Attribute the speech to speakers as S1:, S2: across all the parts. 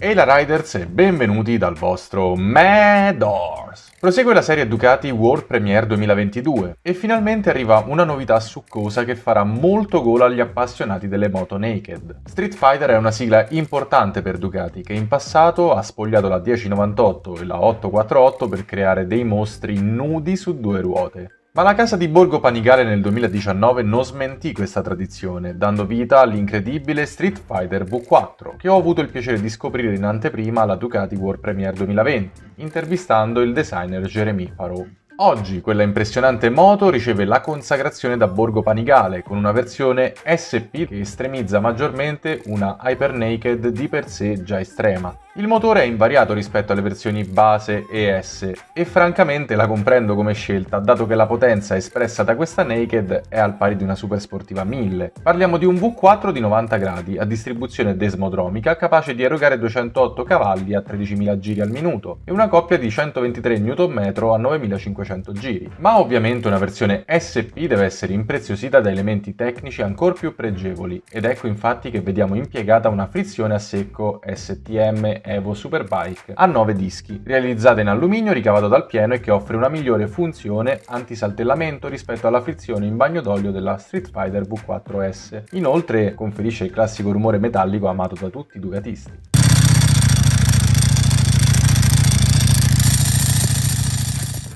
S1: Ehi la Riders e benvenuti dal vostro Mad Horse! Prosegue la serie Ducati World Premiere 2022 e finalmente arriva una novità succosa che farà molto gola agli appassionati delle moto naked. Street Fighter è una sigla importante per Ducati che in passato ha spogliato la 1098 e la 848 per creare dei mostri nudi su due ruote. Ma la casa di Borgo Panigale nel 2019 non smentì questa tradizione, dando vita all'incredibile Street Fighter V4, che ho avuto il piacere di scoprire in anteprima alla Ducati World Premiere 2020, intervistando il designer Jérémy Parot. Oggi quella impressionante moto riceve la consacrazione da Borgo Panigale con una versione SP che estremizza maggiormente una Hyper Naked di per sé già estrema. Il motore è invariato rispetto alle versioni base e S e francamente la comprendo come scelta, dato che la potenza espressa da questa Naked è al pari di una Super Sportiva 1000. Parliamo di un V4 di 90 gradi a distribuzione desmodromica capace di erogare 208 cavalli a 13.000 giri al minuto e una coppia di 123 Nm a 9.500 giri. Ma ovviamente una versione SP deve essere impreziosita da elementi tecnici ancora più pregevoli ed ecco infatti che vediamo impiegata una frizione a secco STM Evo Superbike a 9 dischi, realizzata in alluminio ricavato dal pieno e che offre una migliore funzione antisaltellamento rispetto alla frizione in bagno d'olio della Street Fighter V4S. Inoltre conferisce il classico rumore metallico amato da tutti i ducatisti.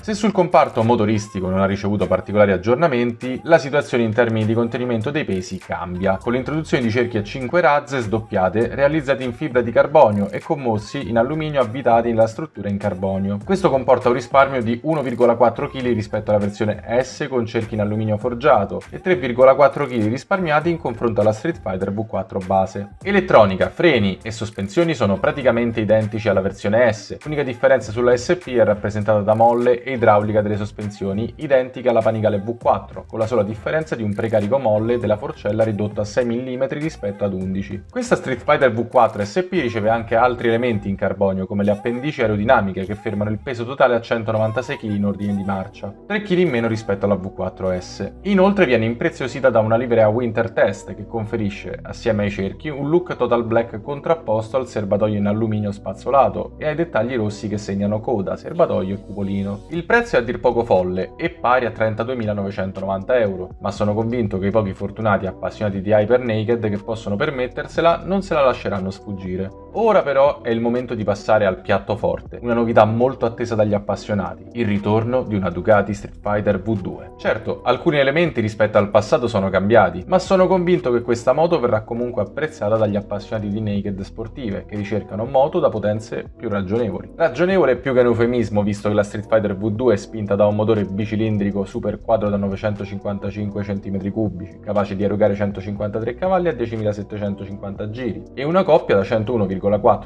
S1: Se sul comparto motoristico non ha ricevuto particolari aggiornamenti, la situazione in termini di contenimento dei pesi cambia, con l'introduzione di cerchi a 5 razze sdoppiate realizzati in fibra di carbonio e commossi in alluminio avvitati nella struttura in carbonio. Questo comporta un risparmio di 1,4 kg rispetto alla versione S con cerchi in alluminio forgiato e 3,4 kg risparmiati in confronto alla Street Fighter V4 base. Elettronica, freni e sospensioni sono praticamente identici alla versione S, l'unica differenza sulla SP è rappresentata da molle e idraulica delle sospensioni identica alla Panigale V4, con la sola differenza di un precarico molle della forcella ridotto a 6 mm rispetto ad 11. Questa Street Fighter V4 SP riceve anche altri elementi in carbonio come le appendici aerodinamiche che fermano il peso totale a 196 kg in ordine di marcia, 3 kg in meno rispetto alla V4S. Inoltre viene impreziosita da una livrea Winter Test che conferisce, assieme ai cerchi, un look total black contrapposto al serbatoio in alluminio spazzolato e ai dettagli rossi che segnano coda, serbatoio e cupolino. Il prezzo è a dir poco folle e pari a 32.990 euro, ma sono convinto che i pochi fortunati appassionati di Hyper Naked che possono permettersela non se la lasceranno sfuggire. Ora però è il momento di passare al piatto forte, una novità molto attesa dagli appassionati, il ritorno di una Ducati Street Fighter V2. Certo, alcuni elementi rispetto al passato sono cambiati, ma sono convinto che questa moto verrà comunque apprezzata dagli appassionati di naked sportive, che ricercano moto da potenze più ragionevoli. Ragionevole è più che un eufemismo, visto che la Street Fighter V2 è spinta da un motore bicilindrico super quadro da 955 cm3, capace di erogare 153 cavalli a 10.750 giri, e una coppia da 101,4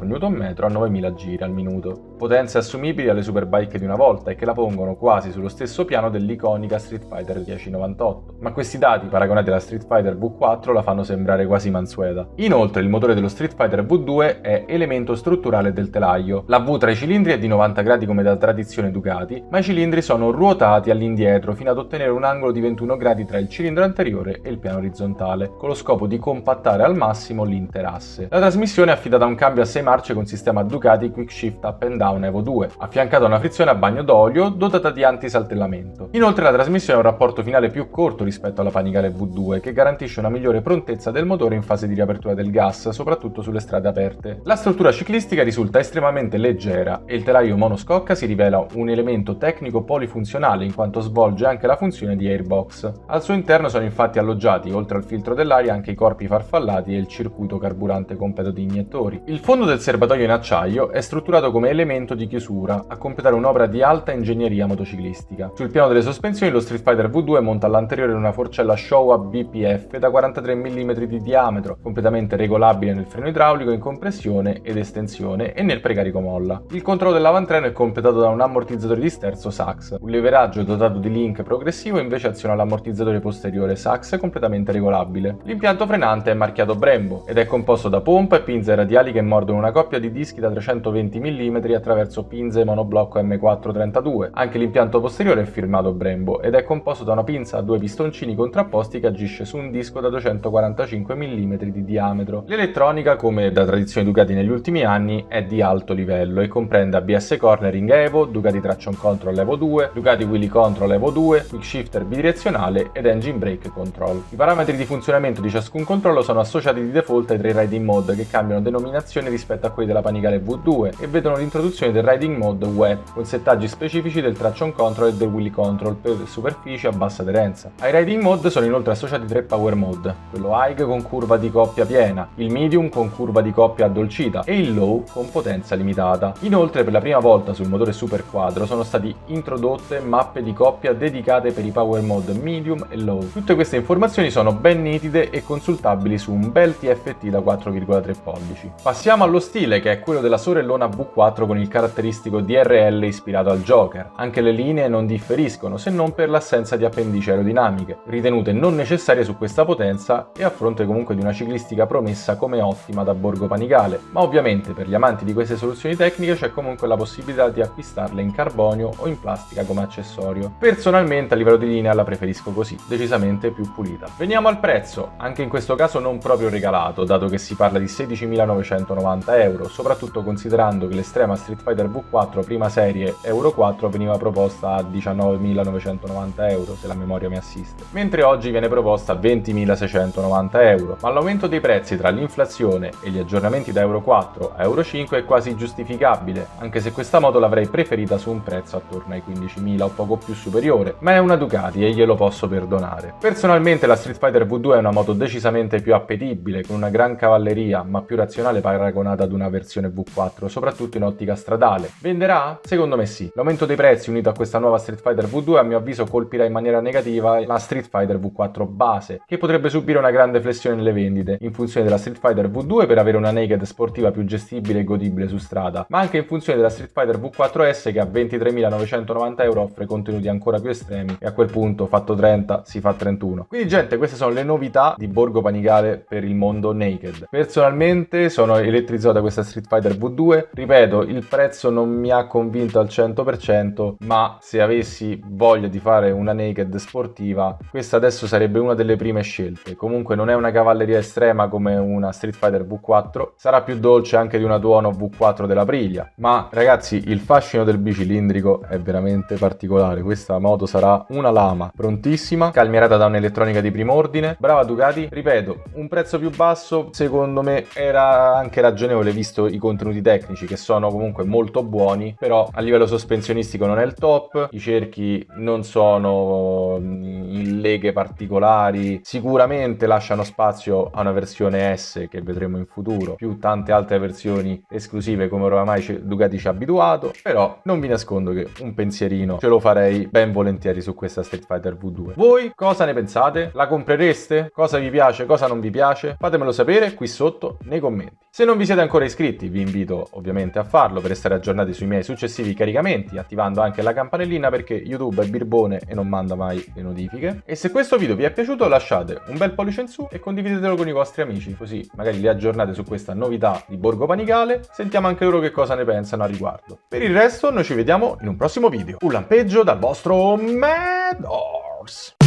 S1: Nm a 9.000 giri al minuto. Potenze assumibili alle superbike di una volta e che la pongono quasi sullo stesso piano dell'iconica Street Fighter 1098. Ma questi dati, paragonati alla Street Fighter V4, la fanno sembrare quasi mansueta. Inoltre il motore dello Street Fighter V2 è elemento strutturale del telaio. La V tra i cilindri è di 90 gradi come da tradizione Ducati, ma i cilindri sono ruotati all'indietro fino ad ottenere un angolo di 21 gradi tra il cilindro anteriore e il piano orizzontale, con lo scopo di compattare al massimo l'interasse. La trasmissione è affidata a un cambio a 6 marce con sistema Ducati Quick Shift Up and Down Evo 2, affiancato a una frizione a bagno d'olio dotata di antisaltellamento. Inoltre la trasmissione ha un rapporto finale più corto rispetto alla Panigale V2, che garantisce una migliore prontezza del motore in fase di riapertura del gas, soprattutto sulle strade aperte. La struttura ciclistica risulta estremamente leggera e il telaio monoscocca si rivela un elemento tecnico polifunzionale in quanto svolge anche la funzione di airbox. Al suo interno sono infatti alloggiati, oltre al filtro dell'aria, anche i corpi farfallati e il circuito carburante completo di iniettori. Il fondo del serbatoio in acciaio è strutturato come elemento di chiusura, a completare un'opera di alta ingegneria motociclistica. Sul piano delle sospensioni lo Street Fighter V2 monta all'anteriore una forcella Showa BPF da 43 mm di diametro, completamente regolabile nel freno idraulico in compressione ed estensione e nel precarico molla. Il controllo dell'avantreno è completato da un ammortizzatore di sterzo Sachs. Un leveraggio dotato di link progressivo invece aziona l'ammortizzatore posteriore Sachs completamente regolabile. L'impianto frenante è marchiato Brembo ed è composto da pompa e pinze radiali che mordono una coppia di dischi da 320 mm a attraverso pinze monoblocco M432. Anche l'impianto posteriore è firmato Brembo ed è composto da una pinza a due pistoncini contrapposti che agisce su un disco da 245 mm di diametro. L'elettronica, come da tradizione Ducati negli ultimi anni, è di alto livello e comprende ABS Cornering Evo, Ducati Traction Control Evo 2, Ducati Wheelie Control Evo 2, Quick Shifter bidirezionale ed Engine Brake Control. I parametri di funzionamento di ciascun controllo sono associati di default ai tre riding mode che cambiano denominazione rispetto a quelli della Panigale V2 e vedono l'introduzione del riding mode wet con settaggi specifici del traction control e del wheelie control per superfici a bassa aderenza. Ai riding mode sono inoltre associati tre power mode, quello high con curva di coppia piena, il medium con curva di coppia addolcita e il low con potenza limitata. Inoltre per la prima volta sul motore Super Quattro sono stati introdotte mappe di coppia dedicate per i power mode medium e low. Tutte queste informazioni sono ben nitide e consultabili su un bel TFT da 4,3 pollici. Passiamo allo stile, che è quello della sorellona V4 con il caratteristico DRL ispirato al Joker. Anche le linee non differiscono, se non per l'assenza di appendici aerodinamiche, ritenute non necessarie su questa potenza e a fronte comunque di una ciclistica promessa come ottima da Borgo Panigale. Ma ovviamente per gli amanti di queste soluzioni tecniche c'è comunque la possibilità di acquistarle in carbonio o in plastica come accessorio. Personalmente a livello di linea la preferisco così, decisamente più pulita. Veniamo al prezzo, anche in questo caso non proprio regalato, dato che si parla di 16.990 euro, soprattutto considerando che l'estrema Street Fighter V4 prima serie Euro 4 veniva proposta a 19.990 euro, se la memoria mi assiste, mentre oggi viene proposta a 20.690 euro. Ma l'aumento dei prezzi tra l'inflazione e gli aggiornamenti da Euro 4 a Euro 5 è quasi giustificabile, anche se questa moto l'avrei preferita su un prezzo attorno ai 15.000 o poco più superiore, ma è una Ducati e glielo posso perdonare. Personalmente la Street Fighter V2 è una moto decisamente più appetibile, con una gran cavalleria, ma più razionale paragonata ad una versione V4, soprattutto in ottica stradale. Venderà? Secondo me sì. L'aumento dei prezzi unito a questa nuova Street Fighter V2 a mio avviso colpirà in maniera negativa la Street Fighter V4 base, che potrebbe subire una grande flessione nelle vendite, in funzione della Street Fighter V2 per avere una naked sportiva più gestibile e godibile su strada, ma anche in funzione della Street Fighter V4S che a 23.990 euro offre contenuti ancora più estremi e a quel punto fatto 30 si fa 31. Quindi gente, queste sono le novità di Borgo Panigale per il mondo naked. Personalmente sono elettrizzato da questa Street Fighter V2, ripeto, il prezzo non mi ha convinto al 100%, ma se avessi voglia di fare una naked sportiva, questa adesso sarebbe una delle prime scelte. Comunque non è una cavalleria estrema come una Street Fighter V4, sarà più dolce anche di una Tuono V4 della Aprilia, ma ragazzi il fascino del bicilindrico è veramente particolare. Questa moto sarà una lama, prontissima, calmierata da un'elettronica di primo ordine. Brava Ducati, ripeto, un prezzo più basso secondo me era anche ragionevole visto i contenuti tecnici che sono comunque molto buoni, però a livello sospensionistico non è il top, i cerchi non sono in leghe particolari, sicuramente lasciano spazio a una versione S che vedremo in futuro, più tante altre versioni esclusive come oramai Ducati ci ha abituato, però non vi nascondo che un pensierino ce lo farei ben volentieri su questa Street Fighter V2. Voi cosa ne pensate? La comprereste? Cosa vi piace? Cosa non vi piace? Fatemelo sapere qui sotto nei commenti. Se non vi siete ancora iscritti vi invito ovviamente a farlo per essere aggiornati sui miei successivi caricamenti, attivando anche la campanellina perché YouTube è birbone e non manda mai le notifiche. E se questo video vi è piaciuto lasciate un bel pollice in su e condividetelo con i vostri amici, così magari li aggiornate su questa novità di Borgo Panigale, sentiamo anche loro che cosa ne pensano a riguardo. Per il resto noi ci vediamo in un prossimo video. Un lampeggio dal vostro Mad Horse.